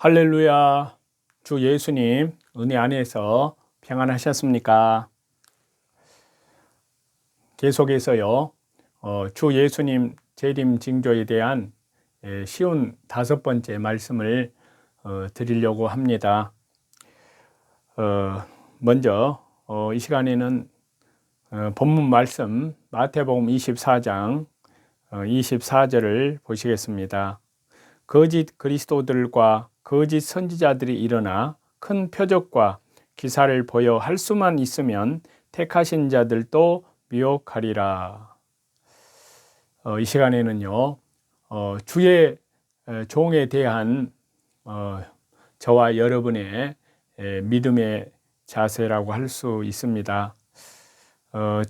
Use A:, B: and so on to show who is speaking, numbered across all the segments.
A: 할렐루야. 주 예수님 은혜 안에서 평안하셨습니까? 계속해서요. 주 예수님 재림 징조에 대한 쉬운 5번째 말씀을 드리려고 합니다. 먼저 이 시간에는 본문 말씀 마태복음 24장 24절을 보시겠습니다. 거짓 그리스도들과 거짓 선지자들이 일어나 큰 표적과 기사를 보여 할 수만 있으면 택하신 자들도 미혹하리라. 이 시간에는요, 주의 종에 대한 저와 여러분의 믿음의 자세라고 할 수 있습니다.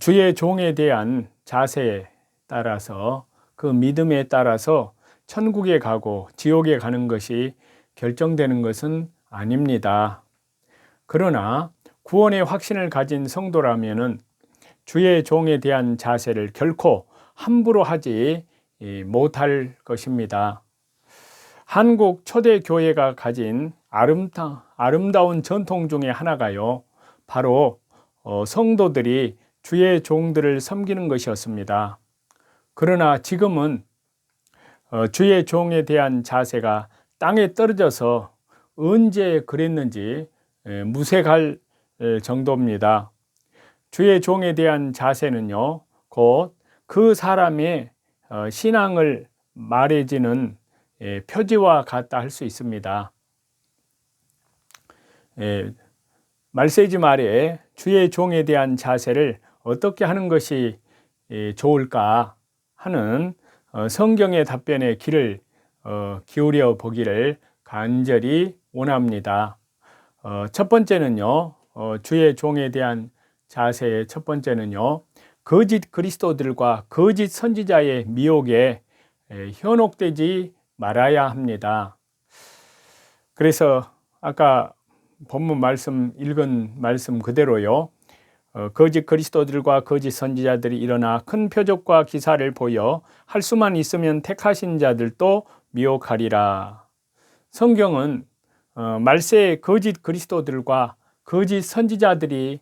A: 주의 종에 대한 자세에 따라서, 그 믿음에 따라서 천국에 가고 지옥에 가는 것이 결정되는 것은 아닙니다. 그러나 구원의 확신을 가진 성도라면은 주의 종에 대한 자세를 결코 함부로 하지 못할 것입니다. 한국 초대 교회가 가진 아름다운 전통 중에 하나가요, 바로 성도들이 주의 종들을 섬기는 것이었습니다. 그러나 지금은 주의 종에 대한 자세가 땅에 떨어져서 언제 그랬는지 무색할 정도입니다. 주의 종에 대한 자세는요, 곧 그 사람의 신앙을 말해지는 표지와 같다 할 수 있습니다. 말세지 말에 주의 종에 대한 자세를 어떻게 하는 것이 좋을까 하는 성경의 답변에 귀를 기울여 보기를 간절히 원합니다. 첫 번째는요, 주의 종에 대한 자세의 첫 번째는요, 거짓 그리스도들과 거짓 선지자의 미혹에 현혹되지 말아야 합니다. 그래서 아까 본문 말씀 읽은 말씀 그대로요, 거짓 그리스도들과 거짓 선지자들이 일어나 큰 표적과 기사를 보여 할 수만 있으면 택하신 자들도 미혹하리라. 성경은 말세의 거짓 그리스도들과 거짓 선지자들이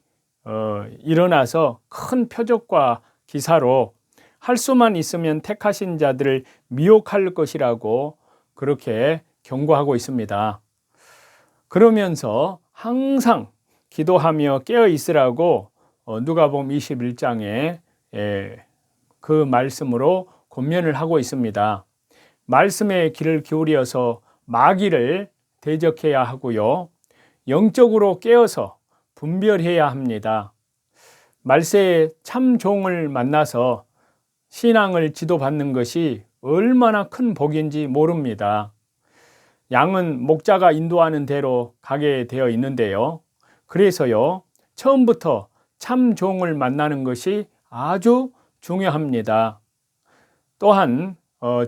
A: 일어나서 큰 표적과 기사로 할 수만 있으면 택하신 자들을 미혹할 것이라고 그렇게 경고하고 있습니다. 그러면서 항상 기도하며 깨어 있으라고 누가복음 21장에 그 말씀으로 권면을 하고 있습니다. 말씀에 귀를 기울여서 마귀를 대적해야 하고요, 영적으로 깨어서 분별해야 합니다. 말세에 참 종을 만나서 신앙을 지도받는 것이 얼마나 큰 복인지 모릅니다. 양은 목자가 인도하는 대로 가게 되어 있는데요, 그래서요, 처음부터 참 종을 만나는 것이 아주 중요합니다. 또한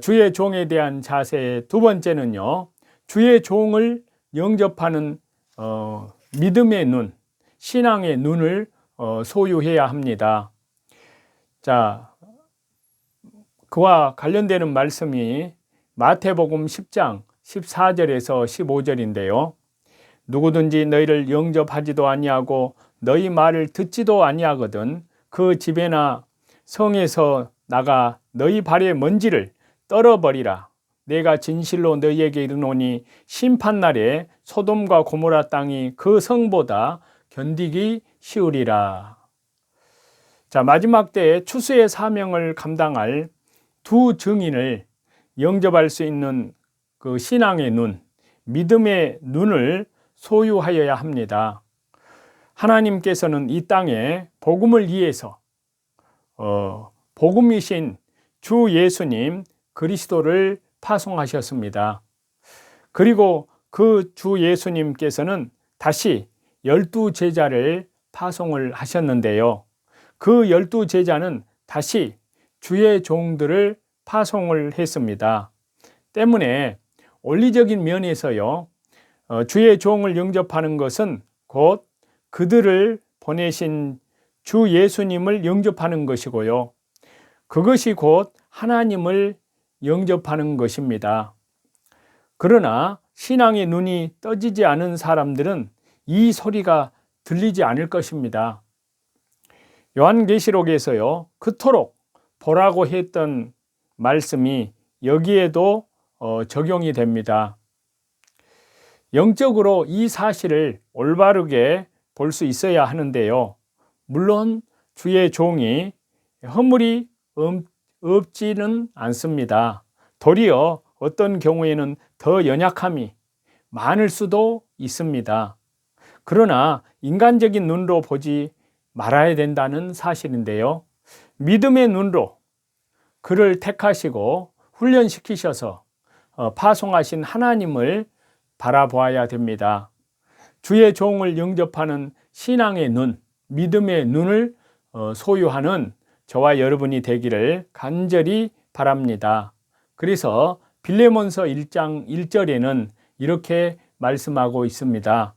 A: 주의 종에 대한 자세의 두 번째는요, 주의 종을 영접하는 믿음의 눈, 신앙의 눈을 소유해야 합니다. 자, 그와 관련되는 말씀이 마태복음 10장 14절에서 15절인데요. 누구든지 너희를 영접하지도 아니하고 너희 말을 듣지도 아니하거든 그 집에나 성에서 나가 너희 발의 먼지를 떨어버리라. 내가 진실로 너희에게 이르노니 심판날에 소돔과 고모라 땅이 그 성보다 견디기 쉬우리라. 자, 마지막 때에 추수의 사명을 감당할 두 증인을 영접할 수 있는 그 신앙의 눈, 믿음의 눈을 소유하여야 합니다. 하나님께서는 이 땅에 복음을 위해서 복음이신 주 예수님 그리스도를 파송하셨습니다. 그리고 그 주 예수님께서는 다시 12제자를 파송을 하셨는데요, 그 12제자는 다시 주의 종들을 파송을 했습니다. 때문에 원리적인 면에서요, 주의 종을 영접하는 것은 곧 그들을 보내신 주 예수님을 영접하는 것이고요, 그것이 곧 하나님을 영접하는 것입니다. 그러나 신앙의 눈이 떠지지 않은 사람들은 이 소리가 들리지 않을 것입니다. 요한계시록에서요, 그토록 보라고 했던 말씀이 여기에도 적용이 됩니다. 영적으로 이 사실을 올바르게 볼 수 있어야 하는데요. 물론 주의 종이 허물이 없지는 않습니다. 도리어 어떤 경우에는 더 연약함이 많을 수도 있습니다. 그러나 인간적인 눈으로 보지 말아야 된다는 사실인데요. 믿음의 눈으로 그를 택하시고 훈련시키셔서 파송하신 하나님을 바라보아야 됩니다. 주의 종을 영접하는 신앙의 눈, 믿음의 눈을 소유하는 저와 여러분이 되기를 간절히 바랍니다. 그래서 빌레몬서 1장 1절에는 이렇게 말씀하고 있습니다.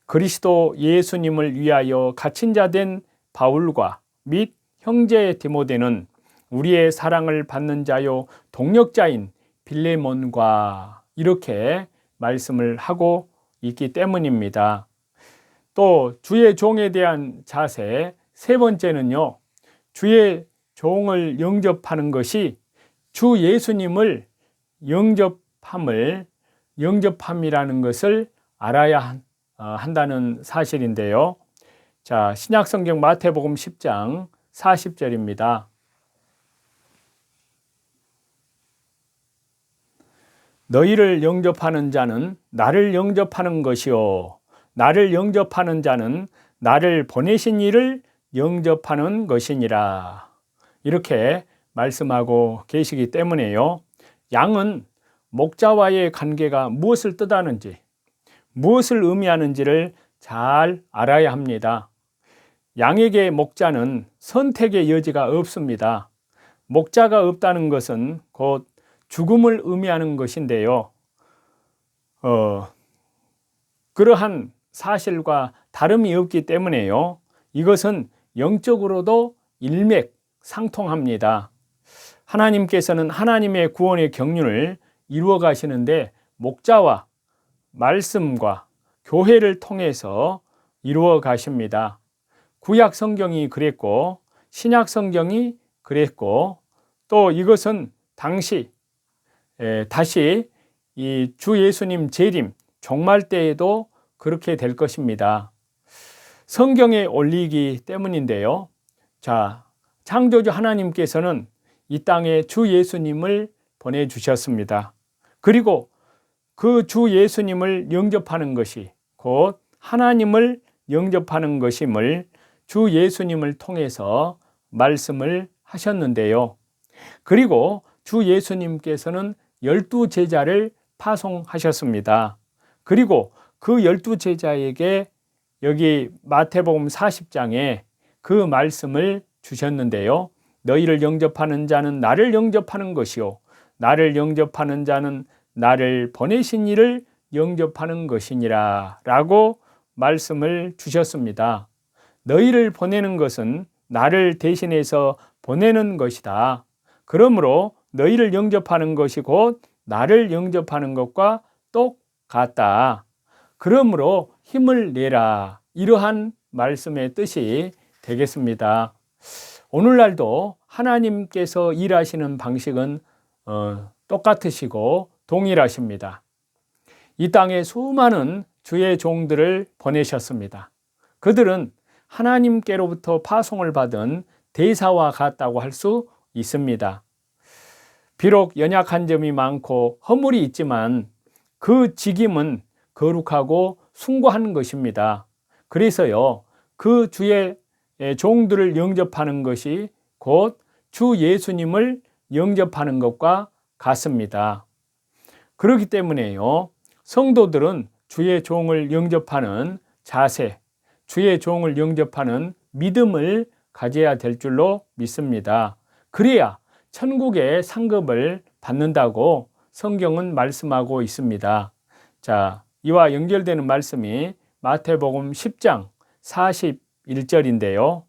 A: 그리스도 예수님을 위하여 갇힌 자 된 바울과 및 형제 디모데는 우리의 사랑을 받는 자요 동력자인 빌레몬과 이렇게 말씀을 하고 있기 때문입니다. 또 주의 종에 대한 자세 세 번째는요, 주의 영접하는 것이 주 예수님을 영접함이라는 것을 알아야 한다는 사실인데요. 자, 신약성경 마태복음 10장 40절입니다. 너희를 영접하는 자는 나를 영접하는 것이요 나를 영접하는 자는 나를 보내신 이를 영접하는 것이니라. 이렇게 말씀하고 계시기 때문에요. 양은 목자와의 관계가 무엇을 뜻하는지, 무엇을 의미하는지를 잘 알아야 합니다. 양에게 목자는 선택의 여지가 없습니다. 목자가 없다는 것은 곧 죽음을 의미하는 것인데요. 그러한 사실과 다름이 없기 때문에요. 이것은 영적으로도 일맥상통합니다. 하나님께서는 하나님의 구원의 경륜을 이루어 가시는데 목자와 말씀과 교회를 통해서 이루어 가십니다. 구약 성경이 그랬고 신약 성경이 그랬고 또 이것은 다시 이 주 예수님 재림 종말 때에도 그렇게 될 것입니다. 성경에 올리기 때문인데요. 자, 창조주 하나님께서는 이 땅에 주 예수님을 보내주셨습니다. 그리고 그 주 예수님을 영접하는 것이 곧 하나님을 영접하는 것임을 주 예수님을 통해서 말씀을 하셨는데요. 그리고 주 예수님께서는 12제자를 파송하셨습니다. 그리고 그 12제자에게 여기 마태복음 40장에 그 말씀을 주셨는데요. 너희를 영접하는 자는 나를 영접하는 것이요 나를 영접하는 자는 나를 보내신 이를 영접하는 것이니라 라고 말씀을 주셨습니다. 너희를 보내는 것은 나를 대신해서 보내는 것이다. 그러므로 너희를 영접하는 것이 곧 나를 영접하는 것과 똑같다. 그러므로 힘을 내라. 이러한 말씀의 뜻이 되겠습니다. 오늘날도 하나님께서 일하시는 방식은 똑같으시고 동일하십니다. 이 땅에 수많은 주의 종들을 보내셨습니다. 그들은 하나님께로부터 파송을 받은 대사와 같다고 할 수 있습니다. 비록 연약한 점이 많고 허물이 있지만 그 직임은 거룩하고 숭고한 것입니다. 그래서요, 그 주의 종들을 영접하는 것이 곧 주 예수님을 영접하는 것과 같습니다. 그렇기 때문에요, 성도들은 주의 종을 영접하는 자세, 주의 종을 영접하는 믿음을 가져야 될 줄로 믿습니다. 그래야 천국의 상급을 받는다고 성경은 말씀하고 있습니다. 자, 이와 연결되는 말씀이 마태복음 10장 41절인데요.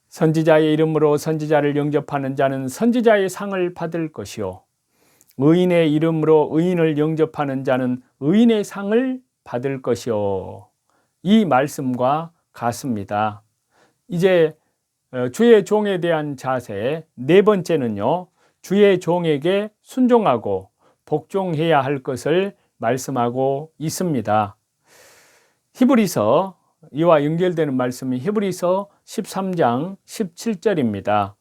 A: 선지자의 이름으로 선지자를 영접하는 자는 선지자의 상을 받을 것이요 의인의 이름으로 의인을 영접하는 자는 의인의 상을 받을 것이요. 이 말씀과 같습니다. 이제 주의 종에 대한 자세 네 번째는요, 주의 종에게 순종하고 복종해야 할 것을 말씀하고 있습니다. 히브리서, 이와 연결되는 말씀이 히브리서 13장 17절입니다.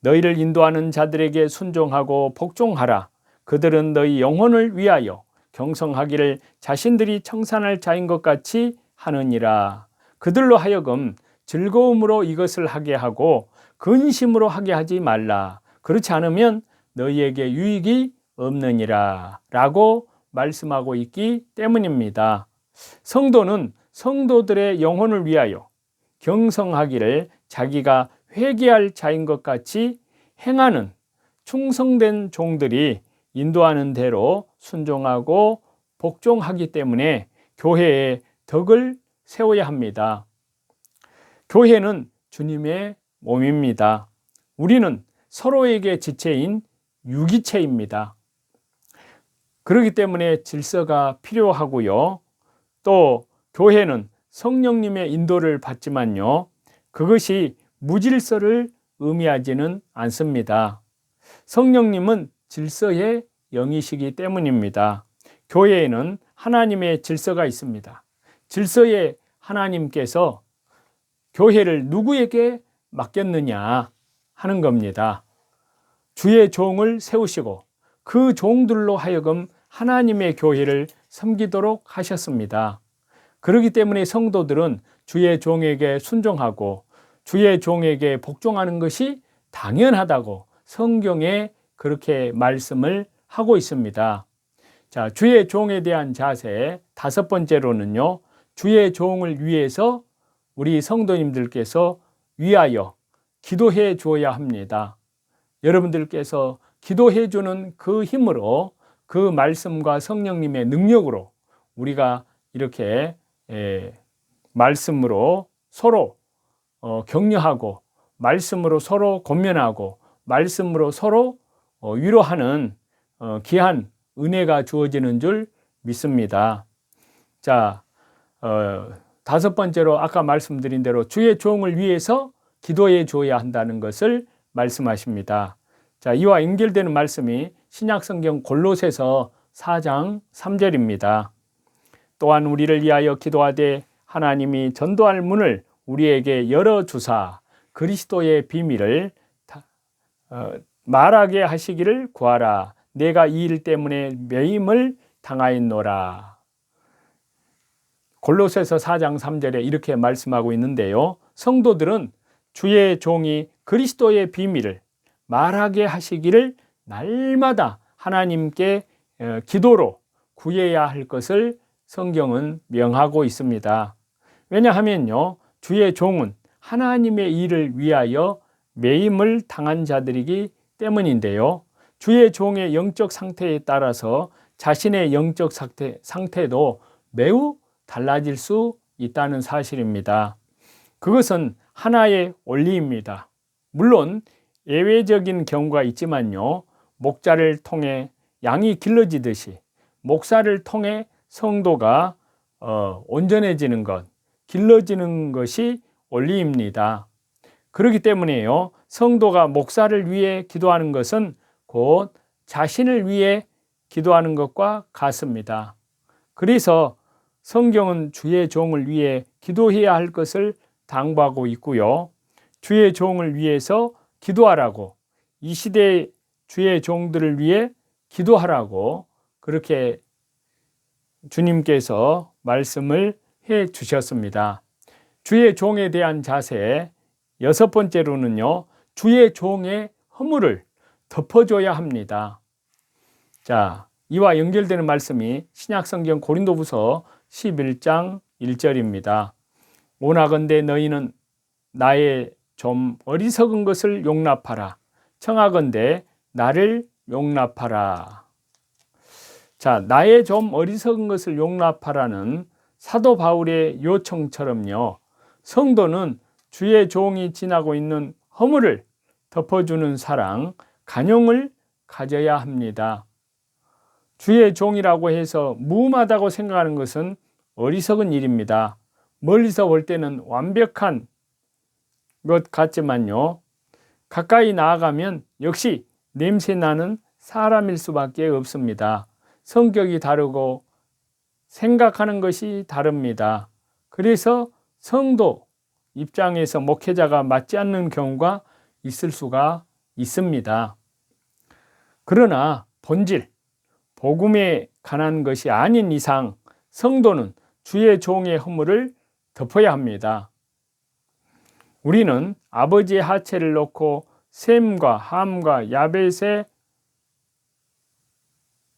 A: 너희를 인도하는 자들에게 순종하고 복종하라. 그들은 너희 영혼을 위하여 경성하기를 자신들이 청산할 자인 것 같이 하느니라. 그들로 하여금 즐거움으로 이것을 하게 하고 근심으로 하게 하지 말라. 그렇지 않으면 너희에게 유익이 없느니라 라고 말씀하고 있기 때문입니다. 성도는 성도들의 영혼을 위하여 경성하기를 자기가 회개할 자인 것 같이 행하는 충성된 종들이 인도하는 대로 순종하고 복종하기 때문에 교회에 덕을 세워야 합니다. 교회는 주님의 몸입니다. 우리는 서로에게 지체인 유기체입니다. 그렇기 때문에 질서가 필요하고요. 또 교회는 성령님의 인도를 받지만요, 그것이 무질서를 의미하지는 않습니다. 성령님은 질서의 영이시기 때문입니다. 교회에는 하나님의 질서가 있습니다. 질서의 하나님께서 교회를 누구에게 맡겼느냐 하는 겁니다. 주의 종을 세우시고 그 종들로 하여금 하나님의 교회를 섬기도록 하셨습니다. 그렇기 때문에 성도들은 주의 종에게 순종하고 주의 종에게 복종하는 것이 당연하다고 성경에 그렇게 말씀을 하고 있습니다. 자, 주의 종에 대한 자세 다섯 번째로는요, 주의 종을 위해서 우리 성도님들께서 위하여 기도해 주어야 합니다. 여러분들께서 기도해 주는 그 힘으로, 그 말씀과 성령님의 능력으로 우리가 이렇게 말씀으로 서로 격려하고, 말씀으로 서로 권면하고, 말씀으로 서로 위로하는 귀한 은혜가 주어지는 줄 믿습니다. 자, 다섯 번째로 아까 말씀드린 대로 주의 종을 위해서 기도해 주어야 한다는 것을 말씀하십니다. 자, 이와 연결되는 말씀이 신약성경 골로새서 4장 3절입니다. 또한 우리를 위하여 기도하되 하나님이 전도할 문을 우리에게 열어주사 그리스도의 비밀을 말하게 하시기를 구하라. 내가 이 일 때문에 매임을 당하였노라. 골로새서 4장 3절에 이렇게 말씀하고 있는데요, 성도들은 주의 종이 그리스도의 비밀을 말하게 하시기를 날마다 하나님께 기도로 구해야 할 것을 성경은 명하고 있습니다. 왜냐하면요, 주의 종은 하나님의 일을 위하여 매임을 당한 자들이기 때문인데요, 주의 종의 영적 상태에 따라서 자신의 영적 상태도 매우 달라질 수 있다는 사실입니다. 그것은 하나의 원리입니다. 물론 예외적인 경우가 있지만요, 목자를 통해 양이 길러지듯이 목사를 통해 성도가 온전해지는 것, 길러지는 것이 원리입니다. 그렇기 때문에요, 성도가 목사를 위해 기도하는 것은 곧 자신을 위해 기도하는 것과 같습니다. 그래서 성경은 주의 종을 위해 기도해야 할 것을 당부하고 있고요, 주의 종을 위해서 기도하라고, 이 시대의 주의 종들을 위해 기도하라고 그렇게 주님께서 말씀을 해 주셨습니다. 주의 종에 대한 자세 여섯 번째로는요, 주의 종의 허물을 덮어줘야 합니다. 자, 이와 연결되는 말씀이 신약성경 고린도후서 11장 1절입니다. 오나건대 너희는 나의 좀 어리석은 것을 용납하라. 청하건대 나를 용납하라. 자, 나의 좀 어리석은 것을 용납하라는 사도 바울의 요청처럼요, 성도는 주의 종이 지나고 있는 허물을 덮어주는 사랑, 간용을 가져야 합니다. 주의 종이라고 해서 무음하다고 생각하는 것은 어리석은 일입니다. 멀리서 볼 때는 완벽한 것 같지만요, 가까이 나아가면 역시 냄새나는 사람일 수밖에 없습니다. 성격이 다르고 생각하는 것이 다릅니다. 그래서 성도 입장에서 목회자가 맞지 않는 경우가 있을 수가 있습니다. 그러나 본질, 복음에 관한 것이 아닌 이상 성도는 주의 종의 허물을 덮어야 합니다. 우리는 아버지의 하체를 놓고 셈과 함과 야벳의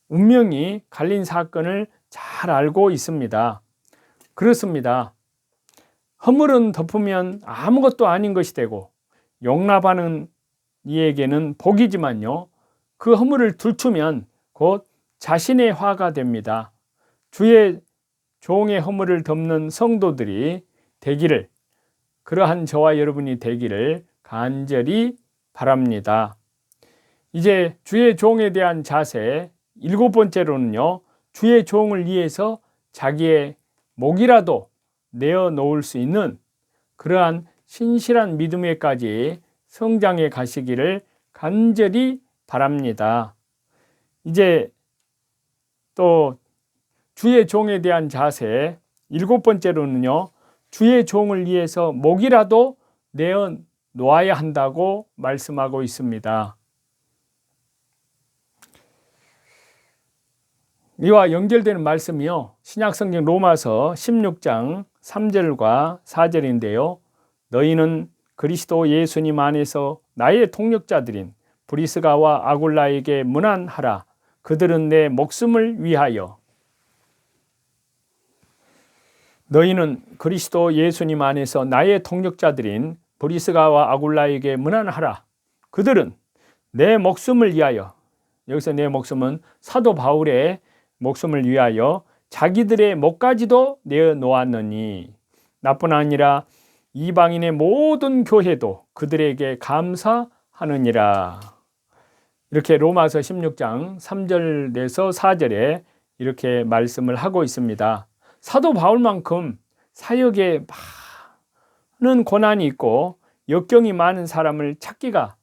A: 운명이 갈린 사건을 잘 알고 있습니다. 그렇습니다. 허물은 덮으면 아무것도 아닌 것이 되고 용납하는 이에게는 복이지만요, 그 허물을 들추면 곧 자신의 화가 됩니다. 주의 종의 허물을 덮는 성도들이 되기를, 그러한 저와 여러분이 되기를 간절히 바랍니다. 이제 주의 종에 대한 자세, 7번째로는요, 주의 종을 위해서 자기의 목이라도 내어놓을 수 있는 그러한 신실한 믿음에까지 성장해 가시기를 간절히 바랍니다. 이제 또 주의 종에 대한 자세, 7번째로는요, 주의 종을 위해서 목이라도 내어놓아야 한다고 말씀하고 있습니다. 이와 연결되는 말씀이요, 신약성경 로마서 16장 3절과 4절인데요. 너희는 그리스도 예수님 안에서 나의 동력자들인 브리스가와 아굴라에게 문안하라. 그들은 내 목숨을 위하여. 너희는 그리스도 예수님 안에서 나의 동력자들인 브리스가와 아굴라에게 문안하라. 그들은 내 목숨을 위하여. 여기서 내 목숨은 사도 바울의 목숨을 위하여 자기들의 목까지도 내어놓았느니 나뿐 아니라 이방인의 모든 교회도 그들에게 감사하느니라. 이렇게 로마서 16장 3절에서 4절에 이렇게 말씀을 하고 있습니다. 사도 바울만큼 사역에 많은 고난이 있고 역경이 많은 사람을 찾기가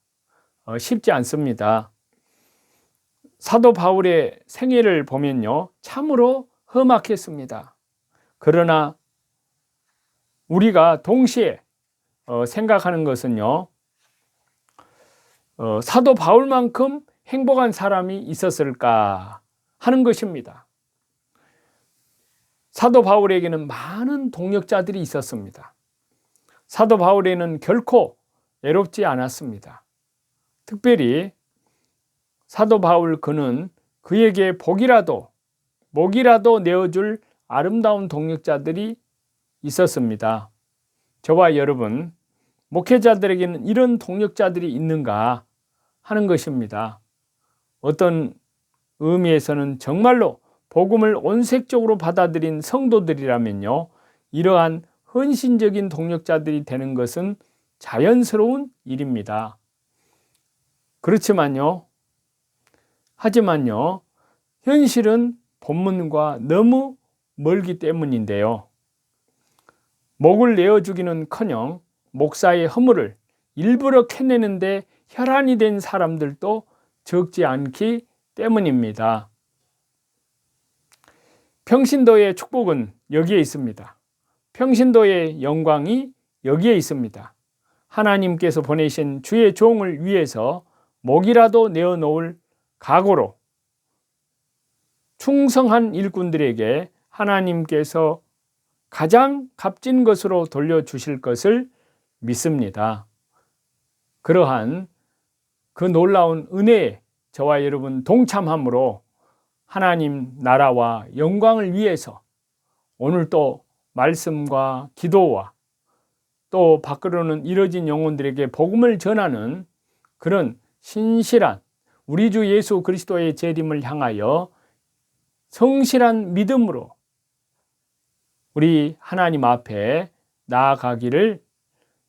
A: 쉽지 않습니다. 사도 바울의 생애를 보면요, 참으로 험악했습니다. 그러나 우리가 동시에 생각하는 것은요, 사도 바울만큼 행복한 사람이 있었을까 하는 것입니다. 사도 바울에게는 많은 동력자들이 있었습니다. 사도 바울에는 결코 외롭지 않았습니다. 특별히 사도 바울 그는 그에게 목이라도 내어줄 아름다운 동력자들이 있었습니다. 저와 여러분, 목회자들에게는 이런 동력자들이 있는가 하는 것입니다. 어떤 의미에서는 정말로 복음을 온색적으로 받아들인 성도들이라면요, 이러한 헌신적인 동력자들이 되는 것은 자연스러운 일입니다. 하지만요, 현실은 본문과 너무 멀기 때문인데요. 목을 내어주기는커녕 목사의 허물을 일부러 캐내는데 혈안이 된 사람들도 적지 않기 때문입니다. 평신도의 축복은 여기에 있습니다. 평신도의 영광이 여기에 있습니다. 하나님께서 보내신 주의 종을 위해서 목이라도 내어놓을 각오로 충성한 일꾼들에게 하나님께서 가장 값진 것으로 돌려주실 것을 믿습니다. 그러한 그 놀라운 은혜에 저와 여러분 동참함으로 하나님 나라와 영광을 위해서 오늘 또 말씀과 기도와 또 밖으로는 이뤄진 영혼들에게 복음을 전하는 그런 신실한 우리 주 예수 그리스도의 재림을 향하여 성실한 믿음으로 우리 하나님 앞에 나아가기를,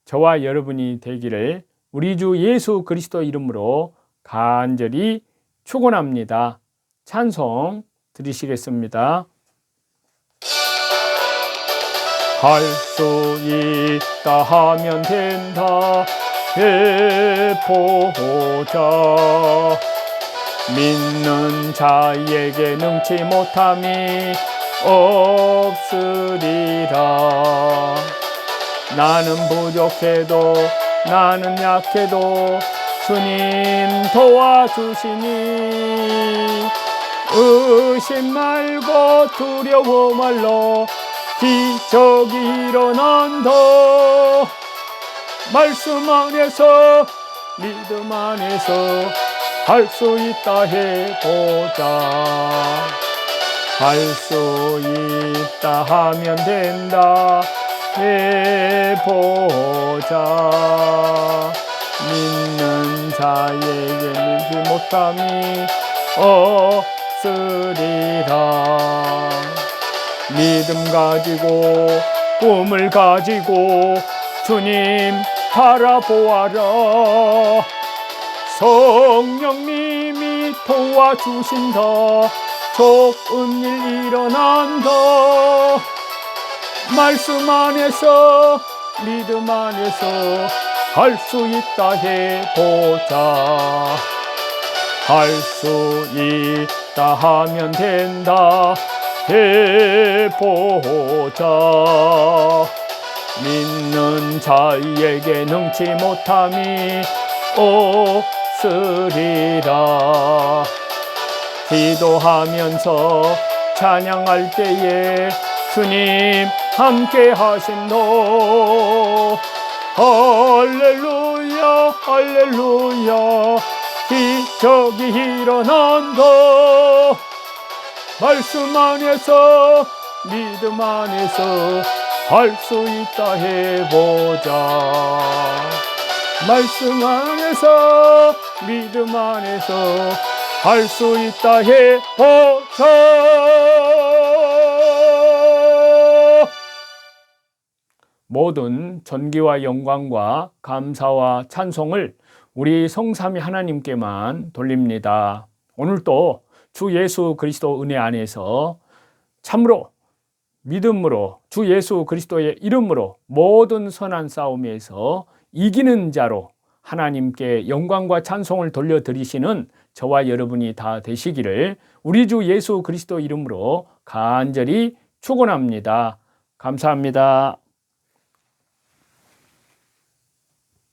A: 저와 여러분이 되기를 우리 주 예수 그리스도 이름으로 간절히 축원합니다. 찬송 드리시겠습니다. 할 수 있다 하면 된다 해보자. 믿는 자에게 능치 못함이 없으리라. 나는 부족해도 나는 약해도 주님 도와주시니 의심 말고 두려워 말라. 기적이 일어난다. 말씀 안에서 믿음 안에서 할 수 있다 해보자. 할 수 있다 하면 된다 해보자. 믿는 자에게 믿지 못함이 없으리라. 믿음 가지고 꿈을 가지고 주님 바라보아라. 성령님이 도와주신다. 좋은 일 일어난다. 말씀 안에서 믿음 안에서 할 수 있다 해보자. 할 수 있다 하면 된다 해보자. 믿는 자에게 능치 못함이 없으리라. 기도하면서 찬양할 때에 주님 함께 하신다. 할렐루야 할렐루야. 기적이 일어난다. 말씀 안에서 믿음 안에서 할 수 있다 해보자. 말씀 안에서 믿음 안에서 할 수 있다 해보자. 모든 존귀와 영광과 감사와 찬송을 우리 성삼위 하나님께만 돌립니다. 오늘도 주 예수 그리스도 은혜 안에서 참으로 믿음으로 주 예수 그리스도의 이름으로 모든 선한 싸움에서 이기는 자로 하나님께 영광과 찬송을 돌려드리시는 저와 여러분이 다 되시기를 우리 주 예수 그리스도 이름으로 간절히 축원합니다. 감사합니다.